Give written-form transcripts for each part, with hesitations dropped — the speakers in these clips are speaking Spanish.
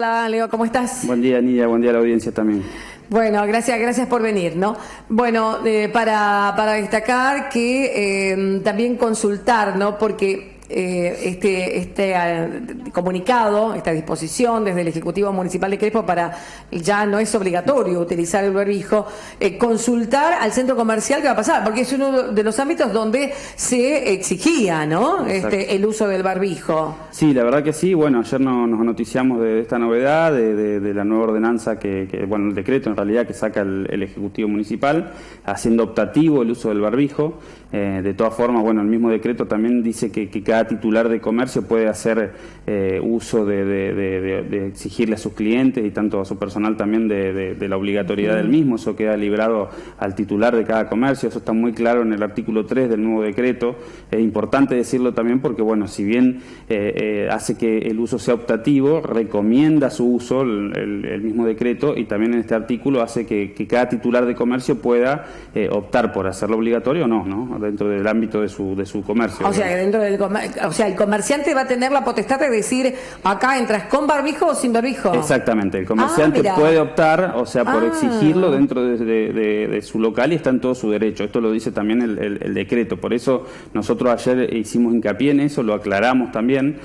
Hola, Leo, ¿cómo estás? Buen día, Nidia, buen día a la audiencia también. Bueno, gracias por venir, ¿no? Bueno, para destacar que también consultar, ¿no? Porque este comunicado, esta disposición desde el Ejecutivo Municipal de Crespo para ya no es obligatorio utilizar el barbijo, consultar al centro comercial qué va a pasar, porque es uno de los ámbitos donde se exigía, ¿no? El uso del barbijo. Sí, la verdad que sí. Bueno, ayer nos noticiamos de esta novedad, de la nueva ordenanza bueno, el decreto en realidad que saca el Ejecutivo Municipal, haciendo optativo el uso del barbijo. De todas formas, bueno, el mismo decreto también dice que cada titular de comercio puede hacer uso de exigirle a sus clientes y tanto a su personal también de la obligatoriedad del mismo. Eso queda librado al titular de cada comercio. Eso está muy claro en el artículo 3 del nuevo decreto. Es importante decirlo también porque, bueno, si bien hace que el uso sea optativo, recomienda su uso el mismo decreto, y también en este artículo hace que cada titular de comercio pueda optar por hacerlo obligatorio o no, dentro del ámbito de su comercio. O sea, el comerciante va a tener la potestad de decir, acá entras con barbijo o sin barbijo. Exactamente, el comerciante puede optar, o sea, por exigirlo dentro de su local, y está en todo su derecho. Esto lo dice también el decreto. Por eso nosotros ayer hicimos hincapié en eso, lo aclaramos también.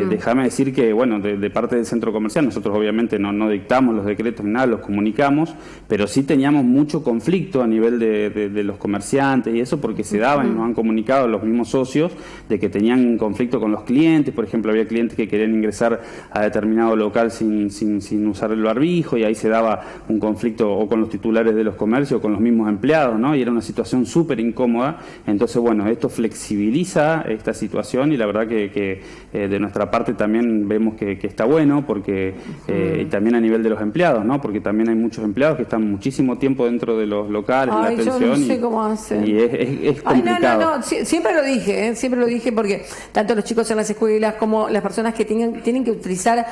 Déjame decir que, bueno, de parte del centro comercial, nosotros obviamente no dictamos los decretos ni nada, los comunicamos, pero sí teníamos mucho conflicto a nivel de los comerciantes y eso, porque se daban y nos han comunicado los mismos socios de que tenían conflicto con los clientes. Por ejemplo, había clientes que querían ingresar a determinado local sin usar el barbijo, y ahí se daba un conflicto o con los titulares de los comercios o con los mismos empleados, ¿no? Y era una situación súper incómoda. Entonces, bueno, esto flexibiliza esta situación, y la verdad que de nuestra parte también vemos que está bueno, porque y también a nivel de los empleados, ¿no? Porque también hay muchos empleados que están muchísimo tiempo dentro de los locales, en la atención. Yo no sé cómo hacen. Y es complicado. No, siempre lo dije, porque tanto los chicos en las escuelas como las personas que tienen que utilizar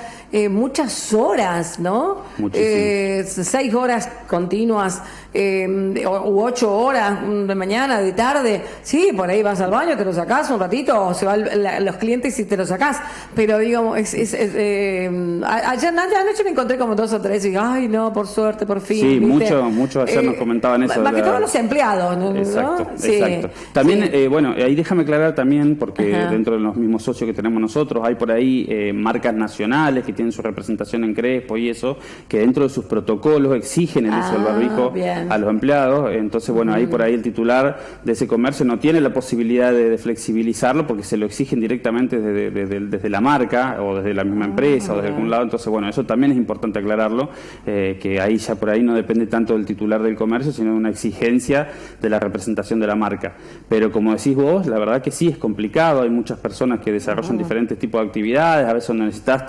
muchas horas, ¿no? 6 horas continuas, u 8 horas de mañana, de tarde. Sí, por ahí vas al baño, te lo sacás un ratito, o se van los clientes y te lo sacás. Pero digamos, ayer anoche me encontré como 2 o 3 y digo, ay no, por suerte, por fin. Sí, muchos ayer nos comentaban eso. Más que todos los empleados, ¿no? Exacto, Sí. exacto. También, bueno, ahí déjame aclarar también, porque dentro de los mismos socios que tenemos nosotros, hay por ahí marcas nacionales que tienen su representación en Crespo y eso, que dentro de sus protocolos exigen el uso del barbijo a los empleados. Entonces, bueno, ahí por ahí el titular de ese comercio no tiene la posibilidad de flexibilizarlo, porque se lo exigen directamente desde la marca o desde la misma empresa o desde algún lado. Entonces, bueno, eso también es importante aclararlo, que ahí ya por ahí no depende tanto del titular del comercio, sino de una exigencia de la representación de la marca. Pero como decís vos, la verdad que sí es complicado. Hay muchas personas que desarrollan diferentes tipos de actividades, a veces necesitas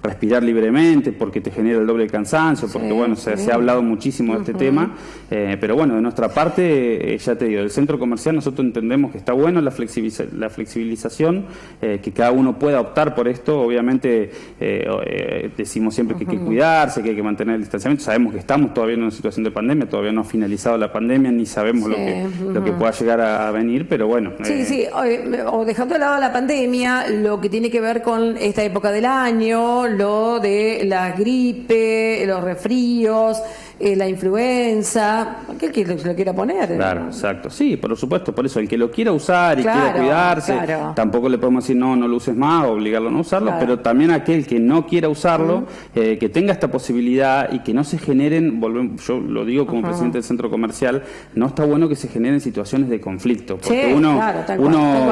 respirar libremente porque te genera el doble cansancio, porque bueno, se ha hablado muchísimo de este tema, pero bueno, de nuestra parte, ya te digo, del centro comercial nosotros entendemos que está bueno la flexibilización, que cada uno pueda optar por esto. Obviamente decimos siempre que hay que cuidarse, que hay que mantener el distanciamiento. Sabemos que estamos todavía en una situación de pandemia, todavía no ha finalizado la pandemia, ni sabemos lo que pueda llegar a venir, pero bueno. O dejando de lado la pandemia, lo que tiene que ver con esta época del año, lo de la gripe, los resfríos, la influenza, aquel que se lo quiera poner. Claro, exacto. Sí, por supuesto, por eso el que lo quiera usar y quiera cuidarse, tampoco le podemos decir no lo uses más o obligarlo a no usarlo, pero también aquel que no quiera usarlo, que tenga esta posibilidad y que no se generen, yo lo digo como presidente del centro comercial, no está bueno que se generen situaciones de conflicto, porque uno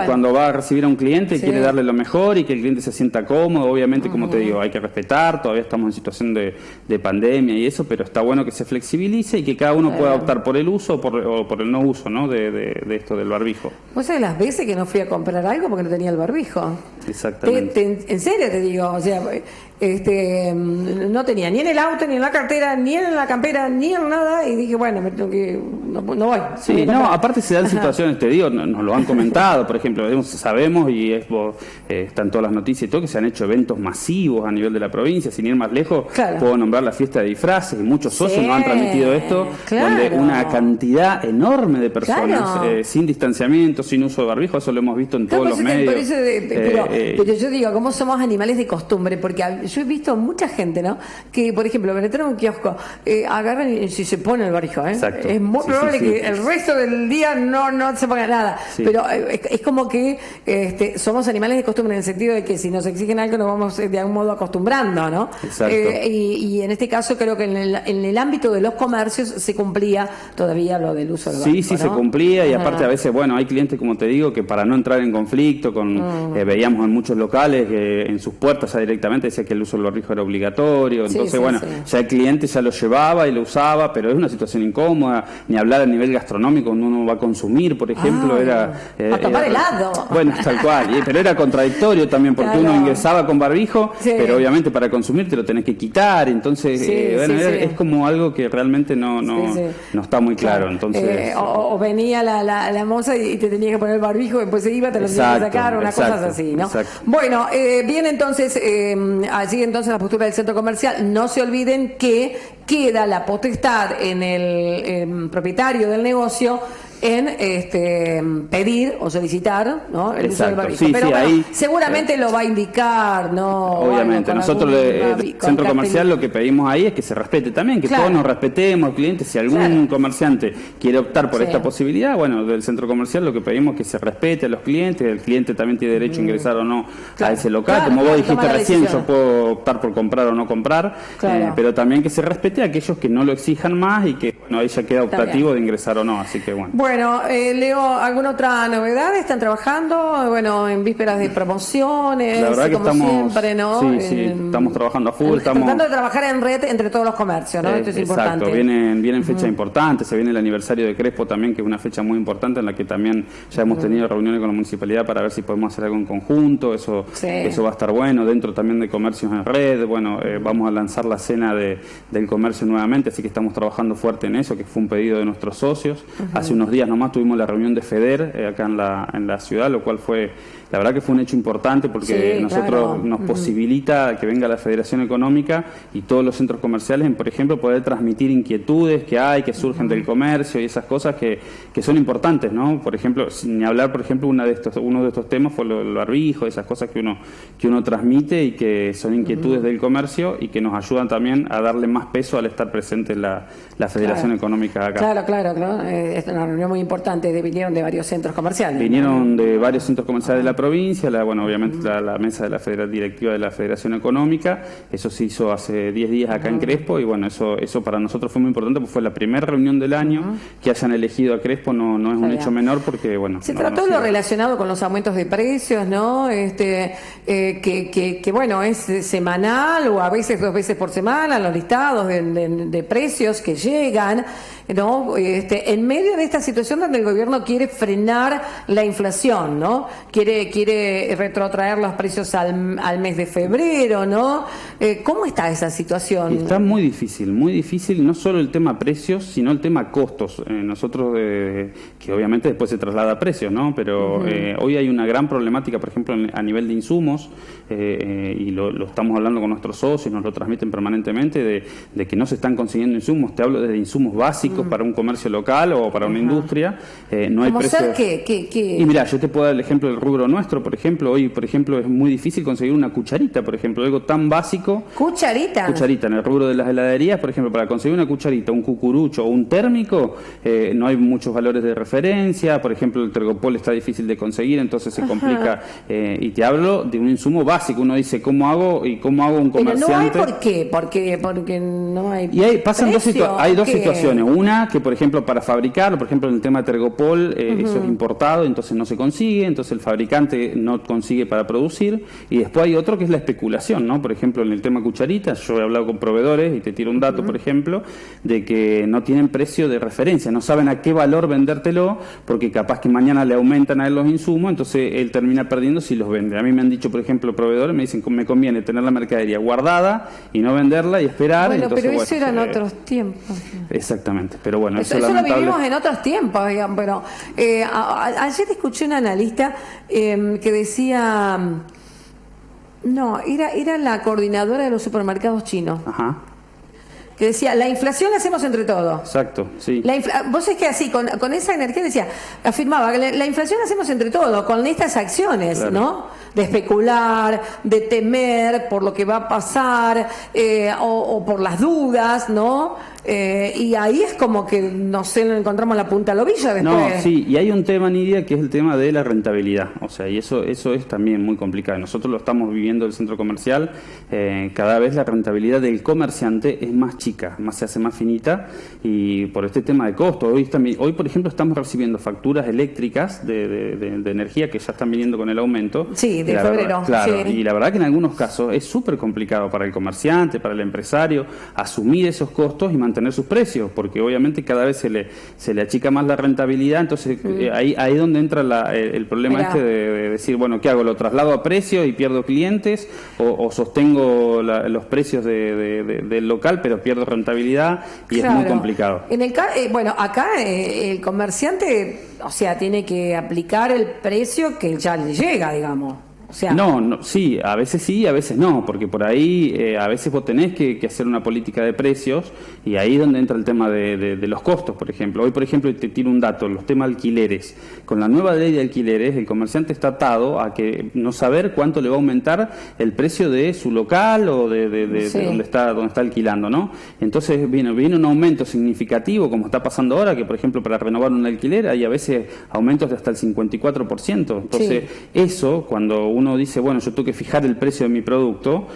cuando va a recibir a un cliente quiere darle lo mejor y que el cliente se sienta cómodo. Obviamente, como te digo, hay que respetar, todavía estamos en situación de pandemia y eso, pero está bueno que se flexibilice y que cada uno pueda optar por el uso o por el no uso, ¿no? de esto del barbijo. ¿Vos sabés las veces que no fui a comprar algo porque no tenía el barbijo? Exactamente. En serio te digo, o sea, no tenía ni en el auto, ni en la cartera, ni en la campera, ni en nada, y dije, bueno, no voy. Sí, aparte se dan situaciones, te digo, nos lo han comentado, por ejemplo, sabemos, y están todas las noticias y todo, que se han hecho eventos masivos a nivel de la provincia. Sin ir más lejos, puedo nombrar la fiesta de disfraces, y muchos socios nos han transmitido esto, donde una cantidad enorme de personas, sin distanciamiento, sin uso de barbijo, eso lo hemos visto en todos los medios. Pero yo digo, ¿cómo somos animales de costumbre? Porque yo he visto mucha gente, ¿no? Que, por ejemplo, van a entrar a un kiosco, agarran y si se pone el barbijo, Exacto. Es muy probable que el resto del día no se ponga nada. Sí. Pero es como que somos animales de costumbre, en el sentido de que si nos exigen algo nos vamos de algún modo acostumbrando, ¿no? Exacto. Y en este caso creo que en el ámbito de los comercios se cumplía todavía lo del uso del barbijo, Sí, ¿no? se cumplía, y aparte a veces, bueno, hay clientes, como te digo, que para no entrar en conflicto veíamos en muchos locales que en sus puertas ya directamente decía que el uso del barbijo era obligatorio, entonces ya el cliente ya lo llevaba y lo usaba, pero es una situación incómoda, ni hablar a nivel gastronómico cuando uno va a consumir, por ejemplo, a tomar helado. Bueno, tal cual, pero era contradictorio también, porque uno ingresaba con barbijo, pero obviamente para consumir te lo tenés que quitar, entonces es como algo que realmente no está muy claro, entonces... o venía la moza y te tenía que poner el barbijo, después se iba, te lo tenía que sacar, cosas así, ¿no? Exacto. Bueno, viene entonces, allí entonces la postura del centro comercial. No se olviden que queda la potestad en el propietario del negocio en pedir o solicitar, ¿no? El uso del barbijo. Pero bueno, ahí, seguramente lo va a indicar, ¿no? Obviamente, nosotros el centro comercial lo que pedimos ahí es que se respete también, que todos nos respetemos, clientes. Si algún comerciante quiere optar por esta posibilidad, bueno, del centro comercial lo que pedimos es que se respete a los clientes, el cliente también tiene derecho a ingresar o no a ese local. Como vos dijiste recién, yo puedo optar por comprar o no comprar, pero también que se respete a aquellos que no lo exijan más y que, bueno, ahí ya queda optativo de ingresar o no, así que bueno. Bueno, Leo, ¿alguna otra novedad? ¿Están trabajando? Bueno, en vísperas de promociones, la verdad que como estamos, siempre, ¿no? Sí, estamos trabajando a full. Tratando de trabajar en red entre todos los comercios, ¿no? Esto es importante. Exacto, vienen fechas importantes, se viene el aniversario de Crespo también, que es una fecha muy importante en la que también ya hemos tenido reuniones con la municipalidad para ver si podemos hacer algo en conjunto, eso va a estar bueno, dentro también de comercios en red, bueno, vamos a lanzar la cena del comercio nuevamente, así que estamos trabajando fuerte en eso, que fue un pedido de nuestros socios. Hace unos días nomás tuvimos la reunión de FEDER acá en la ciudad, lo cual fue, la verdad que fue un hecho importante porque nosotros nos posibilita que venga la Federación Económica y todos los centros comerciales en, por ejemplo, poder transmitir inquietudes que surgen del comercio y esas cosas que son importantes, ¿no? Por ejemplo, sin hablar, por ejemplo, uno de estos temas fue el barbijo, esas cosas que uno transmite y que son inquietudes del comercio y que nos ayudan también a darle más peso al estar presente en la Federación Económica acá. Claro. Es una reunión muy importante, vinieron de varios centros comerciales. Vinieron de varios centros comerciales de la provincia, obviamente la mesa de la directiva de la Federación Económica, eso se hizo hace 10 días acá en Crespo y bueno, eso para nosotros fue muy importante porque fue la primera reunión del año, que hayan elegido a Crespo no es un hecho menor porque bueno... Se trató lo relacionado con los aumentos de precios, ¿no? Que bueno, es semanal o a veces 2 veces por semana, los listados de precios que llegan, ¿no? En medio de esta situación donde el gobierno quiere frenar la inflación, ¿no? Quiere retrotraer los precios al mes de febrero, ¿no? ¿Cómo está esa situación? Está muy difícil, no solo el tema precios, sino el tema costos. Nosotros, que obviamente después se traslada a precios, ¿no? Pero hoy hay una gran problemática, por ejemplo, a nivel de insumos, y lo estamos hablando con nuestros socios, nos lo transmiten permanentemente, de que no se están consiguiendo insumos. Te hablo desde insumos básicos para un comercio local o para una industria. No hay precios. ¿Qué? Y mira, yo te puedo dar el ejemplo del rubro nuestro, por ejemplo. Hoy, por ejemplo, es muy difícil conseguir una cucharita, por ejemplo, algo tan básico. ¿Cucharita? En el rubro de las heladerías, por ejemplo, para conseguir una cucharita, un cucurucho o un térmico, no hay muchos valores de referencia. Por ejemplo, el tergopol está difícil de conseguir, entonces se complica. Y te hablo de un insumo básico. Uno dice, ¿cómo hago un comerciante? Pero no hay por qué, porque no hay. Y pasan dos situaciones. Una, que por ejemplo para fabricar, por ejemplo en el tema de tergopol, eso es importado, entonces no se consigue, entonces el fabricante no consigue para producir, y después hay otro que es la especulación, ¿no? Por ejemplo en el tema cucharitas, yo he hablado con proveedores y te tiro un dato, por ejemplo, de que no tienen precio de referencia, no saben a qué valor vendértelo, porque capaz que mañana le aumentan a él los insumos, entonces él termina perdiendo si los vende. A mí me han dicho, por ejemplo, proveedores, me dicen que me conviene tener la mercadería guardada y no venderla y esperar. Bueno, entonces, pero eso eran otros tiempos. Exactamente, pero bueno, eso lo vivimos en otros tiempos, digamos, pero ayer escuché un analista que decía, no, era la coordinadora de los supermercados chinos. Ajá. Que decía, la inflación la hacemos entre todos. Exacto, sí. Vos es que así, con esa energía decía, afirmaba que la inflación la hacemos entre todos, con estas acciones, claro, ¿no? de especular, de temer por lo que va a pasar, o por las dudas, ¿no? Y ahí es como que, no sé, no encontramos la punta al ovillo después. No, sí, y hay un tema, Nidia, que es el tema de la rentabilidad. O sea, y eso es también muy complicado. Nosotros lo estamos viviendo en el centro comercial. Cada vez la rentabilidad del comerciante es más chica, se hace más finita, y por este tema de costo. Hoy, por ejemplo, estamos recibiendo facturas eléctricas de energía que ya están viniendo con el aumento. Sí, de febrero. Claro, sí. Y la verdad que en algunos casos es súper complicado para el comerciante, para el empresario, asumir esos costos y mantener sus precios, porque obviamente cada vez se le achica más la rentabilidad. Entonces ahí es donde entra el problema de decir, bueno, ¿qué hago? ¿Lo traslado a precio y pierdo clientes? ¿O sostengo los precios del local pero pierdo rentabilidad? Y es muy complicado. Bueno, acá el comerciante, o sea, tiene que aplicar el precio que ya le llega, digamos. O sea, no, sí, a veces no, porque por ahí a veces vos tenés que hacer una política de precios, y ahí es donde entra el tema de los costos, por ejemplo. Hoy, por ejemplo, te tiro un dato, los temas de alquileres. Con la nueva ley de alquileres, el comerciante está atado a que no saber cuánto le va a aumentar el precio de su local o de sí, donde está alquilando, ¿no? Entonces viene un aumento significativo, como está pasando ahora, que por ejemplo para renovar un alquiler hay a veces aumentos de hasta el 54%. Entonces eso, cuando uno dice, bueno, yo tengo que fijar el precio de mi producto,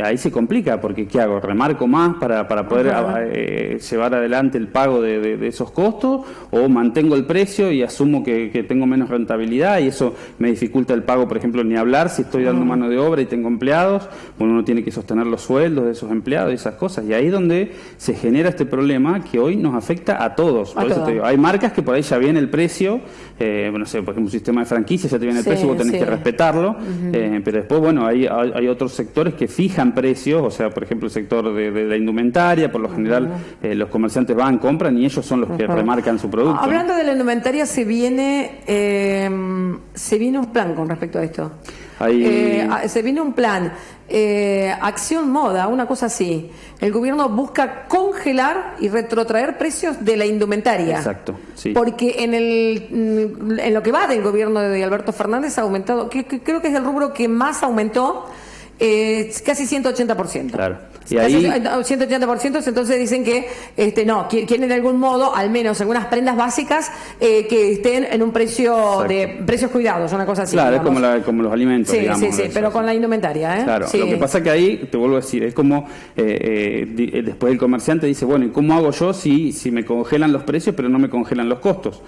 ahí se complica, porque ¿qué hago? ¿Remarco más para poder llevar adelante el pago de esos costos, o mantengo el precio y asumo que tengo menos rentabilidad, y eso me dificulta el pago? Por ejemplo, ni hablar si estoy dando mano de obra y tengo empleados, bueno, uno tiene que sostener los sueldos de esos empleados y esas cosas, y ahí es donde se genera este problema que hoy nos afecta a todos. Por eso te digo, hay marcas que por ahí ya viene el precio, no sé, por ejemplo, un sistema de franquicia ya te viene el precio, vos tenés que respetarlo. Pero después, bueno, hay otros sectores que fijan precios, o sea, por ejemplo, el sector de la indumentaria, por lo general los comerciantes van, compran, y ellos son los que remarcan su producto. Hablando de la indumentaria, se viene un plan con respecto a esto. Se viene un plan, Acción Moda, una cosa así. El gobierno busca congelar y retrotraer precios de la indumentaria. Exacto, sí. Porque en lo que va del gobierno de Alberto Fernández ha aumentado, creo que es el rubro que más aumentó, casi 180%. Claro. Y ahí 180%, entonces dicen que quieren de algún modo, al menos algunas prendas básicas, que estén en un precio de precios cuidados, una cosa así. Claro, digamos. Es como los alimentos, digamos. Sí, pero con la indumentaria, Claro, sí. Lo que pasa que ahí, te vuelvo a decir, es como después el comerciante dice, bueno, ¿y cómo hago yo si me congelan los precios pero no me congelan los costos?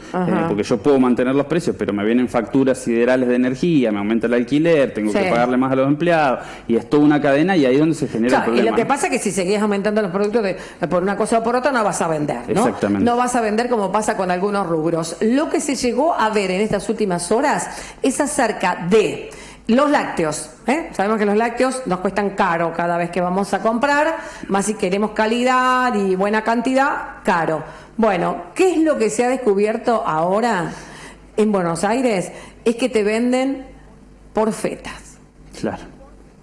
Porque yo puedo mantener los precios, pero me vienen facturas siderales de energía, me aumenta el alquiler, tengo que pagarle más a los empleados, y es toda una cadena, y ahí es donde se genera el problema. Y lo que pasa es que si seguís aumentando los productos por una cosa o por otra, no vas a vender, ¿no? Exactamente. No vas a vender, como pasa con algunos rubros. Lo que se llegó a ver en estas últimas horas es acerca de los lácteos. Sabemos que los lácteos nos cuestan caro cada vez que vamos a comprar, más si queremos calidad y buena cantidad, caro. Bueno, ¿qué es lo que se ha descubierto ahora en Buenos Aires? Es que te venden por fetas. Claro.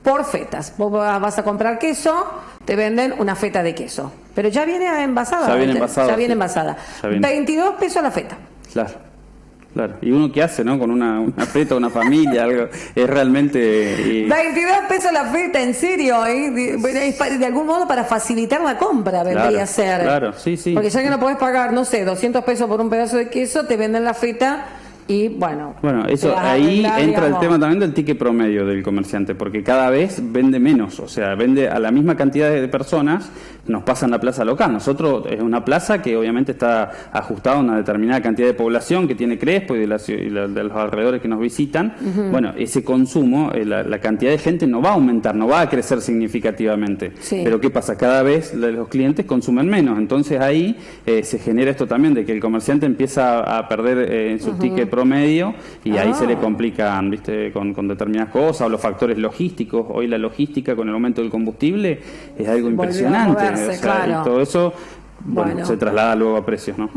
Por fetas. Vos vas a comprar queso, te venden una feta de queso. Pero ya viene envasada. Ya viene envasada. Ya viene envasada. 22 pesos la feta. Claro. ¿Y uno qué hace, no? Con una feta, una familia, algo. Es realmente. 22 pesos la feta, en serio. De algún modo para facilitar la compra, vendría a ser. Claro, sí. Porque ya que no podés pagar, no sé, 200 pesos por un pedazo de queso, te venden la feta. Y bueno, eso ahí entra el tema también del ticket promedio del comerciante, porque cada vez vende menos, o sea, vende a la misma cantidad de personas, nos pasa en la plaza local. Nosotros es una plaza que obviamente está ajustada a una determinada cantidad de población que tiene Crespo y de los alrededores que nos visitan. Bueno, ese consumo, la cantidad de gente no va a aumentar, no va a crecer significativamente. Pero ¿qué pasa? Cada vez los clientes consumen menos, entonces ahí se genera esto también de que el comerciante empieza a perder en su ticket promedio, y ahí se le complican, ¿viste? Con determinadas cosas, o los factores logísticos. Hoy la logística con el aumento del combustible es algo impresionante. Y todo eso se traslada luego a precios, ¿no?